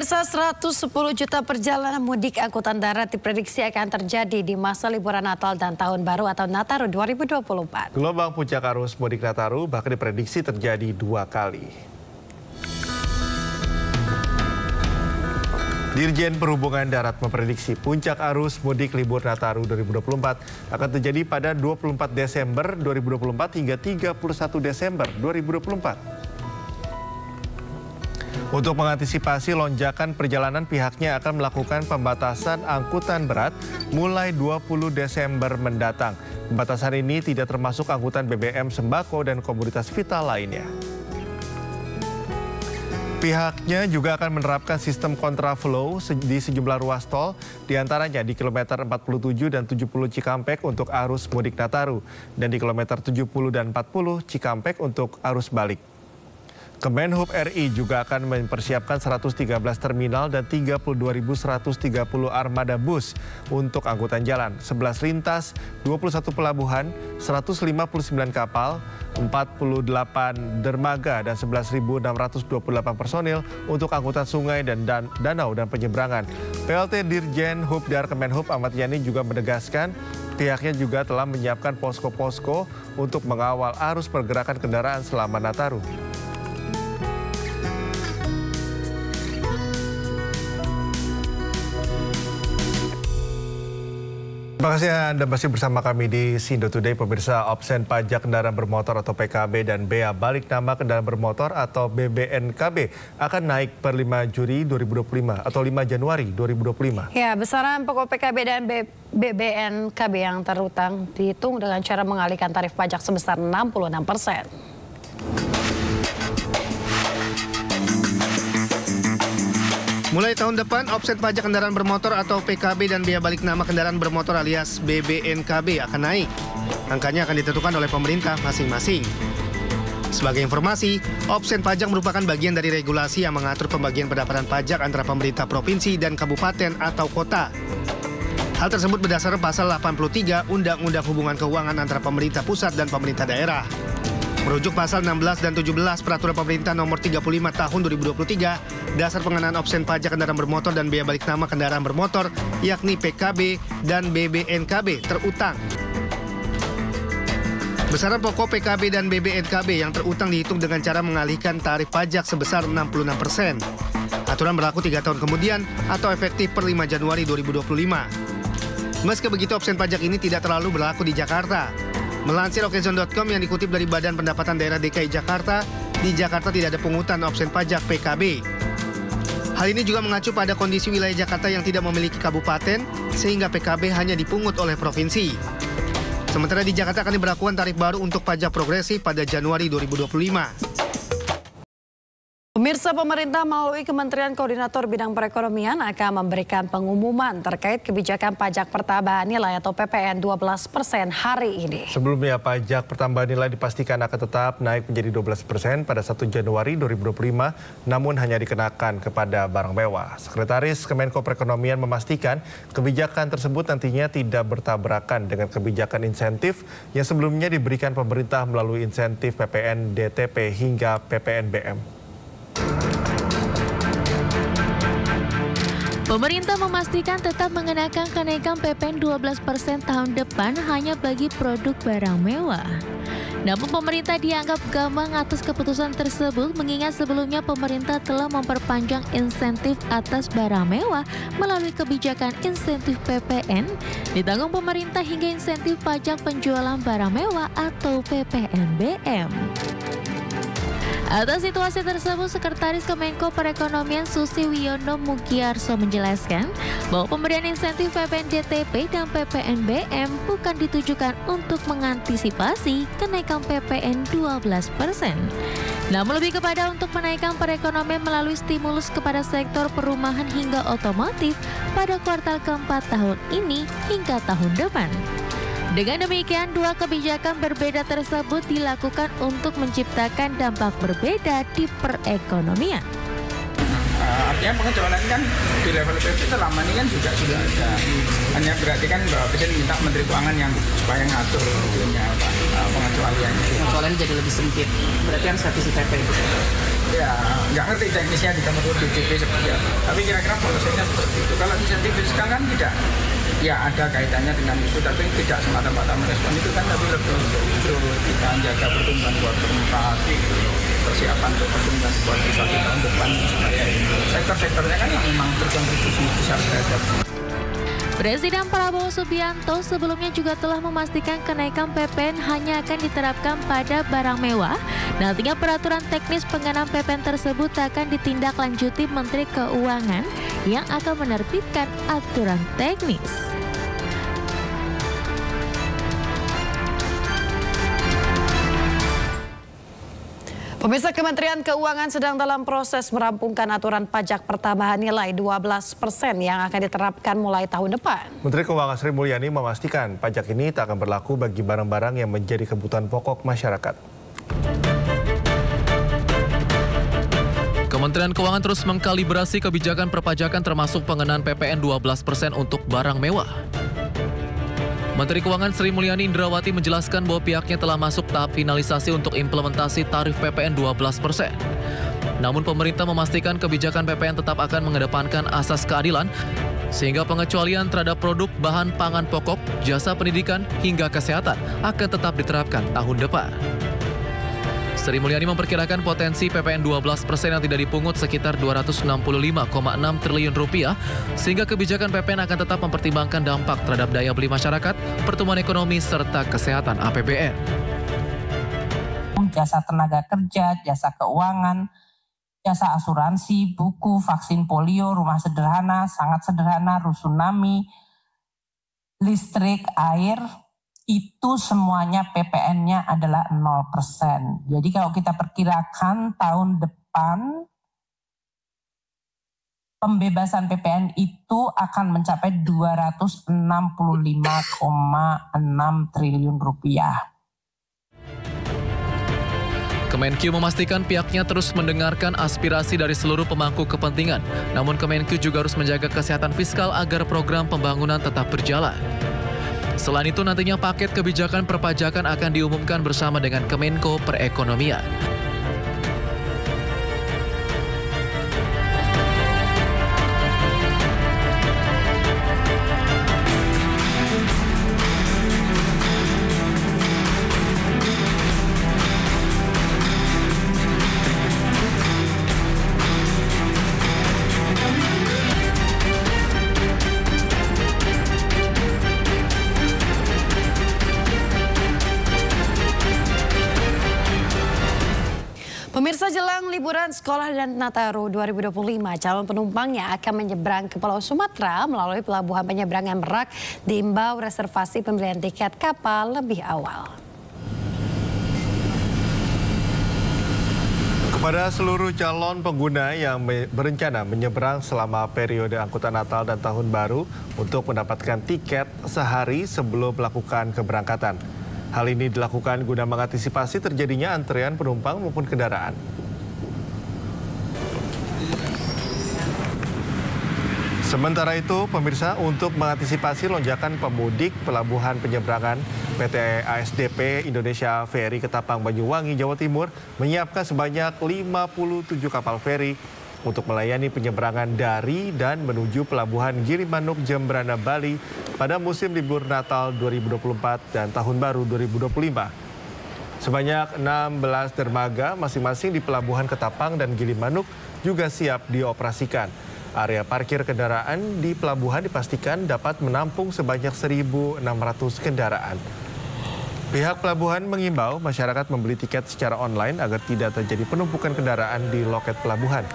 Pemirsa, 110 juta perjalanan mudik angkutan darat diprediksi akan terjadi di masa liburan Natal dan Tahun Baru atau Nataru 2024. Gelombang puncak arus mudik Nataru bahkan diprediksi terjadi 2 kali. Dirjen Perhubungan Darat memprediksi puncak arus mudik libur Nataru 2024 akan terjadi pada 24 Desember 2024 hingga 31 Desember 2024. Untuk mengantisipasi lonjakan perjalanan, pihaknya akan melakukan pembatasan angkutan berat mulai 20 Desember mendatang. Pembatasan ini tidak termasuk angkutan BBM, sembako, dan komoditas vital lainnya. Pihaknya juga akan menerapkan sistem kontraflow di sejumlah ruas tol, diantaranya di kilometer 47 dan 70 Cikampek untuk arus mudik Nataru, dan di kilometer 70 dan 40 Cikampek untuk arus balik. Kemenhub RI juga akan mempersiapkan 113 terminal dan 32.130 armada bus untuk angkutan jalan, 11 lintas, 21 pelabuhan, 159 kapal, 48 dermaga, dan 11.628 personil untuk angkutan sungai dan danau dan penyeberangan. PLT Dirjen Hubdar Kemenhub Ahmad Yani juga menegaskan pihaknya juga telah menyiapkan posko-posko untuk mengawal arus pergerakan kendaraan selama Nataru. Terima kasih Anda masih bersama kami di Sindo Today. Pemirsa, Opsen Pajak Kendaraan Bermotor atau PKB dan Bea Balik Nama Kendaraan Bermotor atau BBNKB akan naik per 5 Juli 2025 atau 5 Januari 2025. Ya, besaran pokok PKB dan BBNKB yang terutang dihitung dengan cara mengalihkan tarif pajak sebesar 66%. Mulai tahun depan, Opsen Pajak Kendaraan Bermotor atau PKB dan Bea Balik Nama Kendaraan Bermotor alias BBNKB akan naik. Angkanya akan ditentukan oleh pemerintah masing-masing. Sebagai informasi, Opsen Pajak merupakan bagian dari regulasi yang mengatur pembagian pendapatan pajak antara pemerintah provinsi dan kabupaten atau kota. Hal tersebut berdasarkan pasal 83 Undang-Undang Hubungan Keuangan antara pemerintah pusat dan pemerintah daerah. Merujuk pasal 16 dan 17 Peraturan Pemerintah Nomor 35 Tahun 2023, dasar pengenaan opsen pajak kendaraan bermotor dan bea balik nama kendaraan bermotor, yakni PKB dan BBNKB terutang. Besaran pokok PKB dan BBNKB yang terutang dihitung dengan cara mengalihkan tarif pajak sebesar 66%. Aturan berlaku 3 tahun kemudian atau efektif per 5 Januari 2025. Meski begitu, opsen pajak ini tidak terlalu berlaku di Jakarta. Melansir okezon.com yang dikutip dari Badan Pendapatan Daerah DKI Jakarta, di Jakarta tidak ada pungutan opsen pajak PKB. Hal ini juga mengacu pada kondisi wilayah Jakarta yang tidak memiliki kabupaten, sehingga PKB hanya dipungut oleh provinsi. Sementara di Jakarta akan diberlakukan tarif baru untuk pajak progresif pada Januari 2025. Pemirsa, pemerintah melalui Kementerian Koordinator Bidang Perekonomian akan memberikan pengumuman terkait kebijakan pajak pertambahan nilai atau PPN 12% hari ini. Sebelumnya, pajak pertambahan nilai dipastikan akan tetap naik menjadi 12% pada 1 Januari 2025, namun hanya dikenakan kepada barang mewah. Sekretaris Kemenko Perekonomian memastikan kebijakan tersebut nantinya tidak bertabrakan dengan kebijakan insentif yang sebelumnya diberikan pemerintah melalui insentif PPN DTP hingga PPNBM. Pemerintah memastikan tetap mengenakan kenaikan PPN 12% tahun depan hanya bagi produk barang mewah. Namun pemerintah dianggap gamang atas keputusan tersebut mengingat sebelumnya pemerintah telah memperpanjang insentif atas barang mewah melalui kebijakan insentif PPN ditanggung pemerintah hingga insentif pajak penjualan barang mewah atau PPNBM. Atas situasi tersebut, Sekretaris Kemenko Perekonomian Susi Wiono Mugiarso menjelaskan bahwa pemberian insentif PPN DTP dan PPNBM bukan ditujukan untuk mengantisipasi kenaikan PPN 12%. Namun lebih kepada untuk menaikkan perekonomian melalui stimulus kepada sektor perumahan hingga otomotif pada kuartal keempat tahun ini hingga tahun depan. Dengan demikian, dua kebijakan berbeda tersebut dilakukan untuk menciptakan dampak berbeda di perekonomian. Artinya pengecualian kan di level PV selama ini kan juga sudah ada. Hanya berarti kan Bapak Presiden minta Menteri Keuangan yang supaya ngatur pengecualian. Pengecualian jadi lebih sempit. Berarti kan revisi PP itu. ya nggak ngerti teknisnya di nomor DJP seperti apa. Tapi kira-kira polisinya seperti itu. Kalau insentif fiskal kan tidak, ya ada kaitannya dengan itu, tapi tidak semata-mata merespon itu kan, tapi lebih kita jaga pertumbuhan kuartal 4, persiapan untuk pertumbuhan kuartal 1 tahun depan supaya sektor-sektornya kan yang memang berkontribusi besar terhadap. Presiden Prabowo Subianto sebelumnya juga telah memastikan kenaikan PPN hanya akan diterapkan pada barang mewah. Nantinya peraturan teknis pengenaan PPN tersebut akan ditindaklanjuti Menteri Keuangan yang akan menerbitkan aturan teknis. Pemirsa, Kementerian Keuangan sedang dalam proses merampungkan aturan pajak pertambahan nilai 12% yang akan diterapkan mulai tahun depan. Menteri Keuangan Sri Mulyani memastikan pajak ini tak akan berlaku bagi barang-barang yang menjadi kebutuhan pokok masyarakat. Kementerian Keuangan terus mengkalibrasi kebijakan perpajakan termasuk pengenaan PPN 12% untuk barang mewah. Menteri Keuangan Sri Mulyani Indrawati menjelaskan bahwa pihaknya telah masuk tahap finalisasi untuk implementasi tarif PPN 12%. Namun pemerintah memastikan kebijakan PPN tetap akan mengedepankan asas keadilan, sehingga pengecualian terhadap produk bahan pangan pokok, jasa pendidikan, hingga kesehatan akan tetap diterapkan tahun depan. Sri Mulyani memperkirakan potensi PPN 12% yang tidak dipungut sekitar Rp265,6 triliun, sehingga kebijakan PPN akan tetap mempertimbangkan dampak terhadap daya beli masyarakat, pertumbuhan ekonomi, serta kesehatan APBN. Jasa tenaga kerja, jasa keuangan, jasa asuransi, buku, vaksin polio, rumah sederhana, sangat sederhana, rusunami, listrik, air, itu semuanya PPN-nya adalah 0%. Jadi kalau kita perkirakan tahun depan pembebasan PPN itu akan mencapai Rp265,6 triliun. Kemenkyu memastikan pihaknya terus mendengarkan aspirasi dari seluruh pemangku kepentingan. Namun Kemenkyu juga harus menjaga kesehatan fiskal agar program pembangunan tetap berjalan. Selain itu, nantinya paket kebijakan perpajakan akan diumumkan bersama dengan Kemenko Perekonomian. Pemirsa, jelang liburan sekolah dan Nataru 2025, calon penumpangnya akan menyeberang ke Pulau Sumatera melalui pelabuhan penyeberangan Merak diimbau reservasi pembelian tiket kapal lebih awal. Kepada seluruh calon pengguna yang berencana menyeberang selama periode angkutan Natal dan Tahun Baru untuk mendapatkan tiket sehari sebelum melakukan keberangkatan. Hal ini dilakukan guna mengantisipasi terjadinya antrean penumpang maupun kendaraan. Sementara itu, pemirsa, untuk mengantisipasi lonjakan pemudik, Pelabuhan Penyeberangan PT ASDP Indonesia Ferry Ketapang Banyuwangi, Jawa Timur menyiapkan sebanyak 57 kapal feri untuk melayani penyeberangan dari dan menuju Pelabuhan Gilimanuk, Jembrana, Bali pada musim libur Natal 2024 dan Tahun Baru 2025. Sebanyak 16 dermaga masing-masing di Pelabuhan Ketapang dan Gilimanuk juga siap dioperasikan. Area parkir kendaraan di pelabuhan dipastikan dapat menampung sebanyak 1.600 kendaraan. Pihak pelabuhan mengimbau masyarakat membeli tiket secara online agar tidak terjadi penumpukan kendaraan di loket pelabuhan.